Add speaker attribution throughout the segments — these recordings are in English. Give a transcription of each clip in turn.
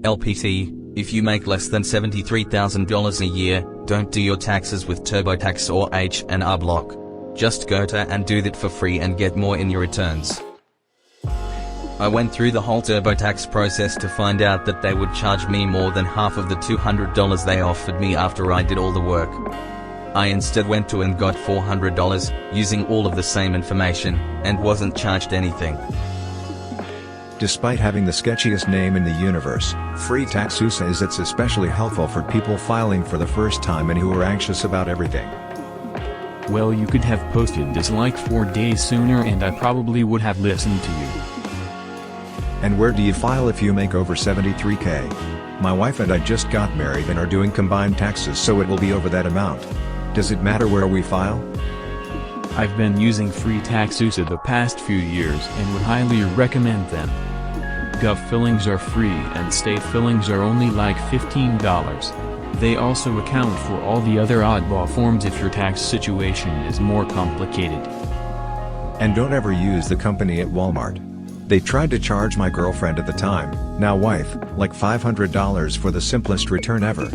Speaker 1: LPT, if you make less than $73,000 a year, don't do your taxes with TurboTax or H&R Block. Just go to and do that for free and get more in your returns. I went through the whole TurboTax process to find out that they would charge me more than half of the $200 they offered me after I did all the work. I instead went to and got $400, using all of the same information, and wasn't charged anything.
Speaker 2: Despite having the sketchiest name in the universe, Free TaxUSA is especially helpful for people filing for the first time and who are anxious about everything.
Speaker 3: Well, you could have posted this like 4 days sooner and I probably would have listened to you.
Speaker 2: And where do you file if you make over $73K? My wife and I just got married and are doing combined taxes, so it will be over that amount. Does it matter where we file?
Speaker 3: I've been using Free TaxUSA the past few years and would highly recommend them. Gov fillings are free and state fillings are only like $15. They also account for all the other oddball forms if your tax situation is more complicated.
Speaker 2: And don't ever use the company at Walmart. They tried to charge my girlfriend at the time, now wife, like $500 for the simplest return ever.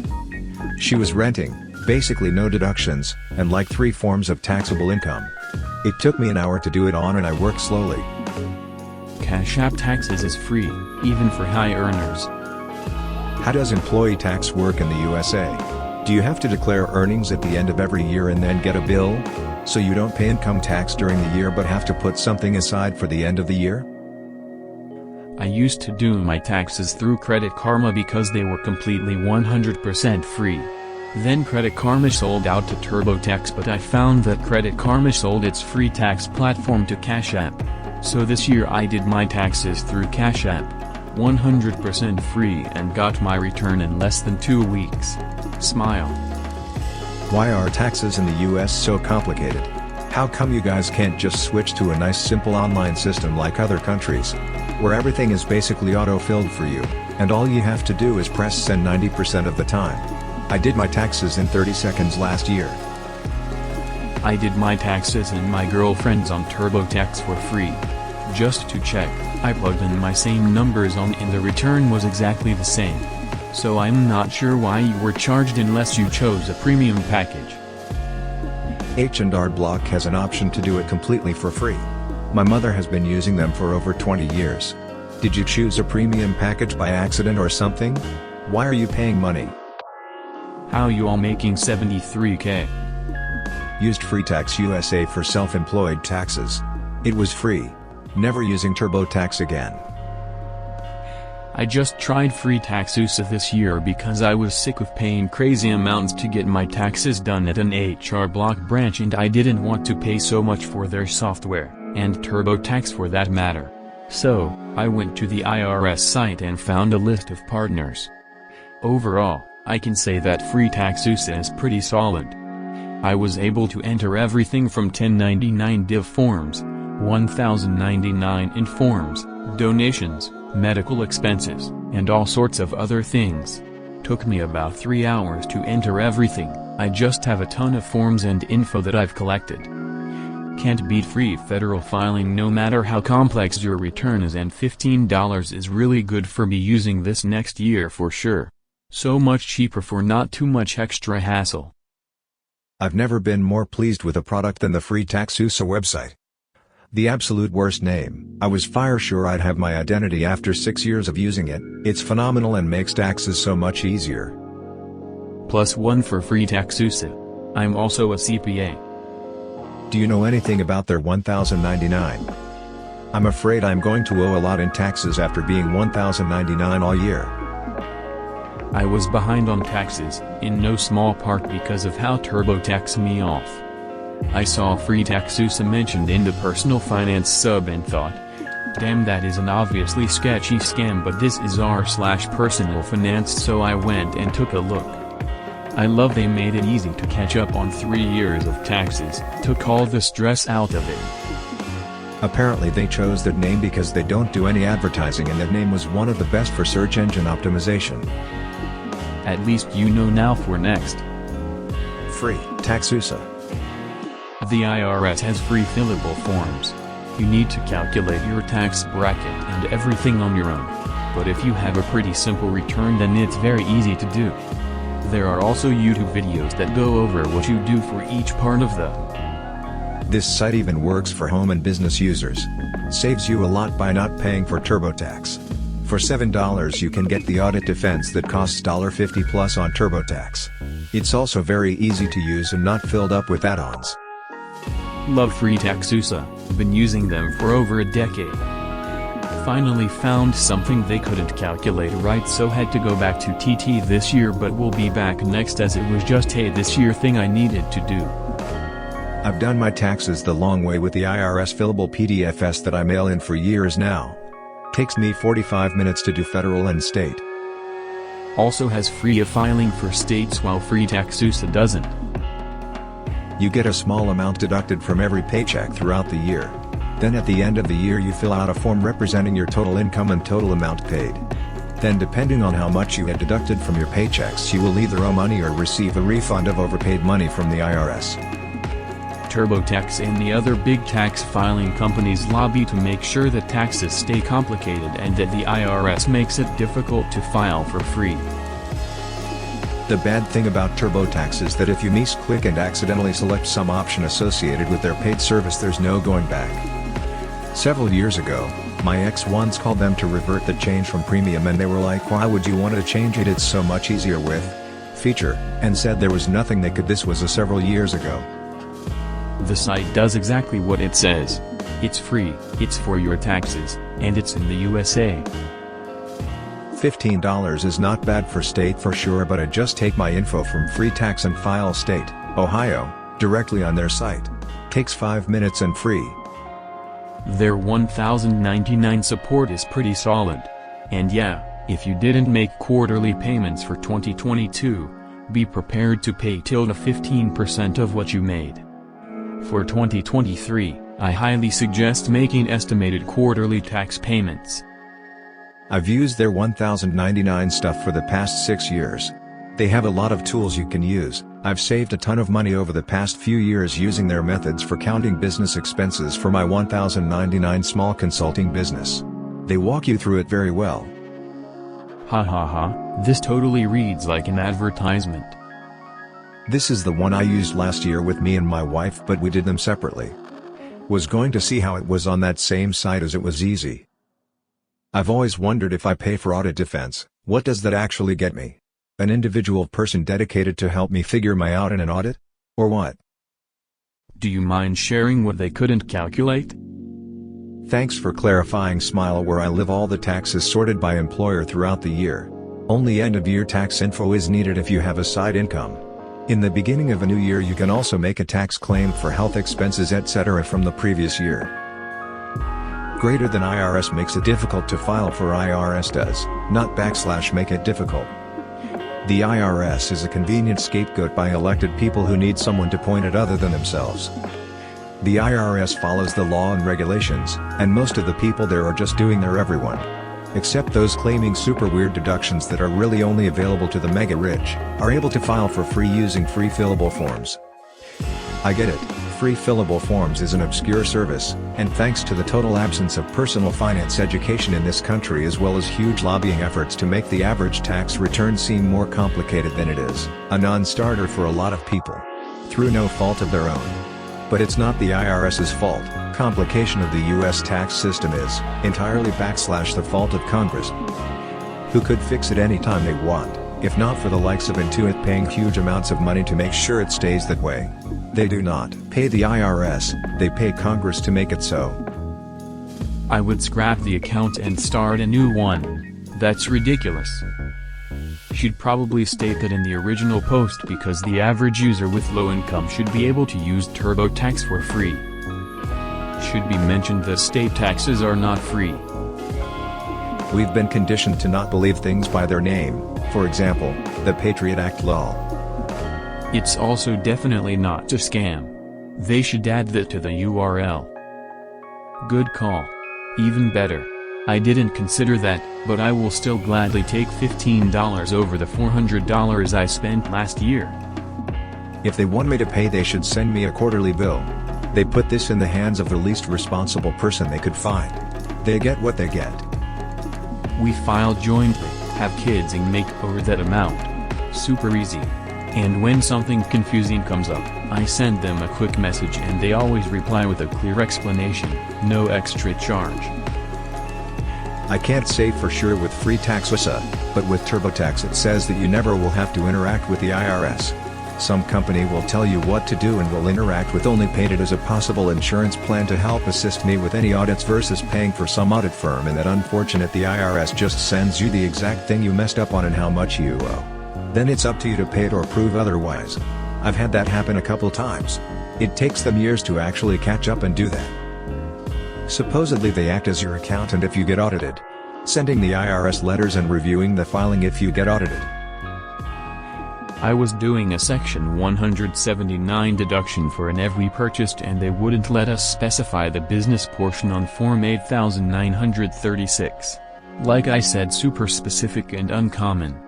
Speaker 2: She was renting, basically no deductions, and like 3 forms of taxable income. It took me an hour to do it on and I worked slowly.
Speaker 3: Cash App Taxes is free, even for high earners.
Speaker 2: How does employee tax work in the USA? Do you have to declare earnings at the end of every year and then get a bill? So you don't pay income tax during the year but have to put something aside for the end of the year?
Speaker 3: I used to do my taxes through Credit Karma because they were completely 100% free. Then Credit Karma sold out to TurboTax, but I found that Credit Karma sold its free tax platform to Cash App. So this year I did my taxes through Cash App, 100% free, and got my return in less than 2 weeks. Smile.
Speaker 2: Why are taxes in the US so complicated? How come you guys can't just switch to a nice simple online system like other countries, where everything is basically auto-filled for you, and all you have to do is press send 90% of the time? I did my taxes in 30 seconds last year.
Speaker 3: I did my taxes and my girlfriend's on TurboTax for free. Just to check, I plugged in my same numbers on and the return was exactly the same. So I'm not sure why you were charged unless you chose a premium package.
Speaker 2: H&R Block has an option to do it completely for free. My mother has been using them for over 20 years. Did you choose a premium package by accident or something? Why are you paying money?
Speaker 3: How you all making $73K?
Speaker 2: Used Free Tax USA for self-employed taxes. It was free. Never using TurboTax again.
Speaker 3: I just tried Free TaxUSA this year because I was sick of paying crazy amounts to get my taxes done at an H&R Block branch and I didn't want to pay so much for their software, and TurboTax for that matter. So, I went to the IRS site and found a list of partners. Overall, I can say that Free TaxUSA is pretty solid. I was able to enter everything from 1099 div forms, 1099 in forms, donations, medical expenses, and all sorts of other things. Took me about 3 hours to enter everything. I just have a ton of forms and info that I've collected. Can't beat free federal filing no matter how complex your return is, and $15 is really good for me using this next year for sure. So much cheaper for not too much extra hassle.
Speaker 2: I've never been more pleased with a product than the Free TaxUSA website. The absolute worst name. I was fire sure I'd have my identity after 6 years of using it. It's phenomenal and makes taxes so much easier.
Speaker 3: +1 for Free TaxUSA. I'm also a CPA.
Speaker 2: Do you know anything about their 1099? I'm afraid I'm going to owe a lot in taxes after being 1099 all year.
Speaker 3: I was behind on taxes, in no small part because of how TurboTax me off. I saw Free TaxUSA mentioned in the personal finance sub and thought, damn, that is an obviously sketchy scam, but this is r/personal finance, so I went and took a look. I love they made it easy to catch up on 3 years of taxes, took all the stress out of it.
Speaker 2: Apparently they chose that name because they don't do any advertising and that name was one of the best for search engine optimization.
Speaker 3: At least you know now for next.
Speaker 2: Free TaxUSA.
Speaker 3: The IRS has free fillable forms. You need to calculate your tax bracket and everything on your own. but if you have a pretty simple return then it's very easy to do. There are also YouTube videos that go over what you do for each part of the.
Speaker 2: This site even works for home and business users. Saves you a lot by not paying for TurboTax. For $7 you can get the audit defense that costs $50 plus on TurboTax. It's also very easy to use and not filled up with add-ons.
Speaker 3: Love free tax USA, been using them for over a decade. Finally found something they couldn't calculate right, so had to go back to TT this year, but we'll be back next as it was just a this year thing I needed to do.
Speaker 2: I've done my taxes the long way with the IRS fillable PDFs that I mail in for years now. Takes me 45 minutes to do federal and state.
Speaker 3: Also has free filing for states while free tax USA doesn't.
Speaker 2: You get a small amount deducted from every paycheck throughout the year. Then at the end of the year you fill out a form representing your total income and total amount paid. Then depending on how much you had deducted from your paychecks you will either owe money or receive a refund of overpaid money from the IRS.
Speaker 3: TurboTax and the other big tax filing companies lobby to make sure that taxes stay complicated and that the IRS makes it difficult to file for free.
Speaker 2: The bad thing about TurboTax is that if you misclick and accidentally select some option associated with their paid service there's no going back. Several years ago, my ex once called them to revert the change from premium and they were like, why would you want to change it, it's so much easier with feature, and said there was nothing they could. This was several years ago.
Speaker 3: The site does exactly what it says. It's free, it's for your taxes, and it's in the USA.
Speaker 2: $15 is not bad for state for sure, but I just take my info from Free Tax and file state, Ohio, directly on their site. Takes 5 minutes and free.
Speaker 3: Their $1,099 support is pretty solid. And yeah, if you didn't make quarterly payments for 2022, be prepared to pay till 15% of what you made. For 2023, I highly suggest making estimated quarterly tax payments.
Speaker 2: I've used their $1,099 stuff for the past 6 years. They have a lot of tools you can use. I've saved a ton of money over the past few years using their methods for counting business expenses for my $1,099 small consulting business. They walk you through it very well.
Speaker 3: Ha ha ha, this totally reads like an advertisement.
Speaker 2: This is the one I used last year with me and my wife, but we did them separately. Was going to see how it was on that same site as it was easy. I've always wondered if I pay for audit defense, what does that actually get me? An individual person dedicated to help me figure my out in an audit? Or what?
Speaker 3: Do you mind sharing what they couldn't calculate?
Speaker 2: Thanks for clarifying. Smile. Where I live all the taxes sorted by employer throughout the year. Only end of year tax info is needed if you have a side income. In the beginning of a new year you can also make a tax claim for health expenses etc. from the previous year. Greater than IRS makes it difficult to file for IRS does, not / make it difficult. The IRS is a convenient scapegoat by elected people who need someone to point at other than themselves. The IRS follows the law and regulations, and most of the people there are just doing their everyone. Except those claiming super weird deductions that are really only available to the mega rich, are able to file for free using free fillable forms. I get it, free fillable forms is an obscure service, and thanks to the total absence of personal finance education in this country as well as huge lobbying efforts to make the average tax return seem more complicated than it is, a non-starter for a lot of people. Through no fault of their own. But it's not the IRS's fault. Complication of the US tax system is entirely / the fault of Congress, who could fix it anytime they want, if not for the likes of Intuit paying huge amounts of money to make sure it stays that way. They do not pay the IRS, they pay Congress to make it so.
Speaker 3: I would scrap the account and start a new one. That's ridiculous. She'd probably state that in the original post because the average user with low income should be able to use TurboTax for free. Should be mentioned that state taxes are not free.
Speaker 2: We've been conditioned to not believe things by their name, for example, the Patriot Act lol.
Speaker 3: It's also definitely not a scam. They should add that to the URL. Good call. Even better. I didn't consider that, but I will still gladly take $15 over the $400 I spent last year.
Speaker 2: If they want me to pay, they should send me a quarterly bill. They put this in the hands of the least responsible person they could find. They get what they get.
Speaker 3: We file jointly, have kids and make over that amount. Super easy. And when something confusing comes up, I send them a quick message and they always reply with a clear explanation, no extra charge.
Speaker 2: I can't say for sure with free tax USA, but with TurboTax it says that you never will have to interact with the IRS. Some company will tell you what to do and will interact with only paid it as a possible insurance plan to help assist me with any audits versus paying for some audit firm, and that unfortunate the IRS just sends you the exact thing you messed up on and how much you owe. Then it's up to you to pay it or prove otherwise. I've had that happen a couple times. It takes them years to actually catch up and do that. Supposedly they act as your accountant if you get audited, sending the IRS letters and reviewing the filing if you get audited.
Speaker 3: I was doing a Section 179 deduction for an EV we purchased and they wouldn't let us specify the business portion on Form 8936. Like I said, super specific and uncommon.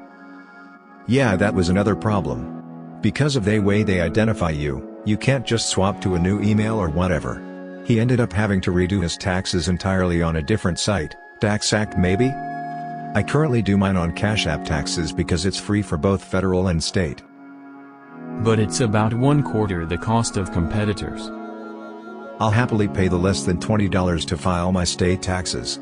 Speaker 2: Yeah, that was another problem. Because of the way they identify you, you can't just swap to a new email or whatever. He ended up having to redo his taxes entirely on a different site, TaxAct maybe? I currently do mine on Cash App Taxes because it's free for both federal and state.
Speaker 3: But it's about 1/4 the cost of competitors.
Speaker 2: I'll happily pay the less than $20 to file my state taxes.